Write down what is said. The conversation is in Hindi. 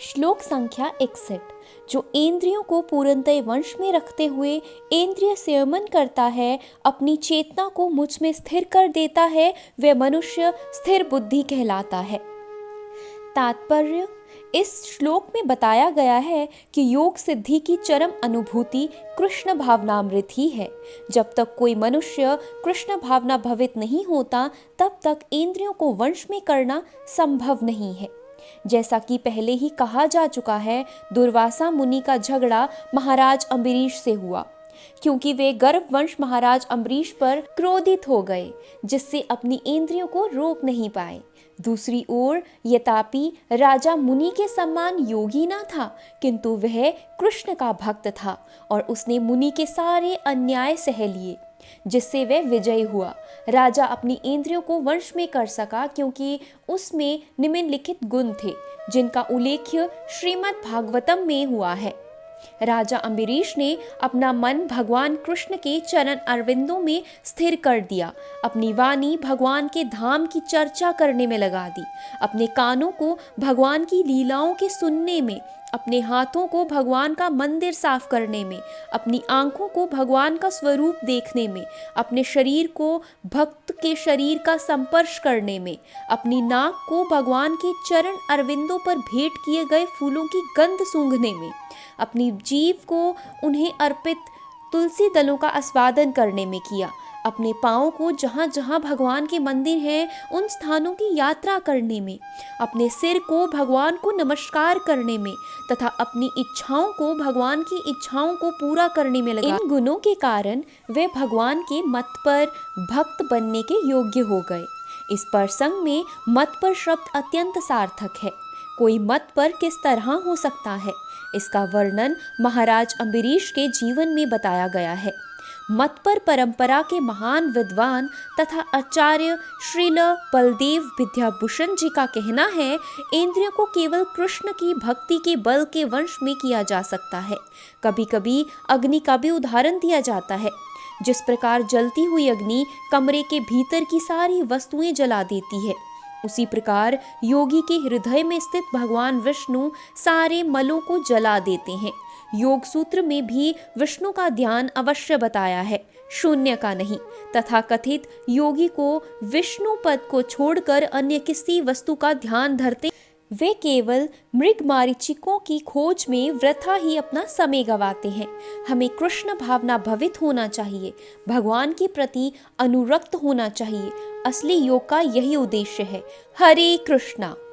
श्लोक संख्या 61। जो इंद्रियों को पूर्णतः वश में रखते हुए इंद्रिय संयमन करता है, अपनी चेतना को मुझ में स्थिर कर देता है, वह मनुष्य स्थिर बुद्धि कहलाता है। तात्पर्य: इस श्लोक में बताया गया है कि योग सिद्धि की चरम अनुभूति कृष्ण भावनामृत ही है। जब तक कोई मनुष्य कृष्ण भावना भवित नहीं होता, तब तक इंद्रियों को वश में करना संभव नहीं है। जैसा कि पहले ही कहा जा चुका है, दुर्वासा मुनि का झगड़ा महाराज अम्बरीश से हुआ, क्योंकि वे गर्भवश महाराज अम्बरीश पर क्रोधित हो गए, जिससे अपनी इंद्रियों को रोक नहीं पाए। दूसरी ओर यद्यपि राजा मुनि के समान योगी न था, किंतु वह कृष्ण का भक्त था और उसने मुनि के सारे अन्याय सह लिए, जिससे वह विजयी हुआ। राजा अपनी इंद्रियों को वश में कर सका क्योंकि उसमें निम्नलिखित गुण थे, जिनका उल्लेख श्रीमद् भागवतम में हुआ है। राजा अम्बरीश ने अपना मन भगवान कृष्ण के चरण अरविंदों में स्थिर कर दिया, अपनी वाणी भगवान के धाम की चर्चा करने में लगा दी, अपने कानों को भगवान की लीलाओं के सुनने में, अपने हाथों को भगवान का मंदिर साफ करने में, अपनी आंखों को भगवान का स्वरूप देखने में, अपने शरीर को भक्त के शरीर का संपर्श करने में, अपनी नाक को भगवान के चरण अरविंदों पर भेंट किए गए फूलों की गंध सूंघने में, अपनी जीभ को उन्हें अर्पित तुलसी दलों का आस्वादन करने में किया, अपने पाँव को जहाँ जहाँ भगवान के मंदिर हैं उन स्थानों की यात्रा करने में, अपने सिर को भगवान को नमस्कार करने में तथा अपनी इच्छाओं को भगवान की इच्छाओं को पूरा करने में लगा। इन गुणों के कारण वे भगवान के मत पर भक्त बनने के योग्य हो गए। इस प्रसंग में मत पर शब्द अत्यंत सार्थक है। कोई मत पर किस तरह हो सकता है, इसका वर्णन महाराज अम्बरीश के जीवन में बताया गया है। मत पर परंपरा के महान विद्वान तथा आचार्य श्रील बलदेव विद्याभूषण जी का कहना है, इंद्रियों को केवल कृष्ण की भक्ति के बल के वश में किया जा सकता है। कभी कभी अग्नि का भी उदाहरण दिया जाता है। जिस प्रकार जलती हुई अग्नि कमरे के भीतर की सारी वस्तुएं जला देती है, उसी प्रकार योगी के हृदय में स्थित भगवान विष्णु सारे मलों को जला देते हैं। योग सूत्र में भी विष्णु का ध्यान अवश्य बताया है, शून्य का नहीं। तथा कथित योगी को विष्णु पद को छोड़कर अन्य किसी वस्तु का ध्यान धरते, वे केवल मृग मारीचिकों की खोज में वृथा ही अपना समय गंवाते हैं। हमें कृष्ण भावना भवित होना चाहिए, भगवान के प्रति अनुरक्त होना चाहिए। असली योग का यही उद्देश्य है। हरे कृष्णा।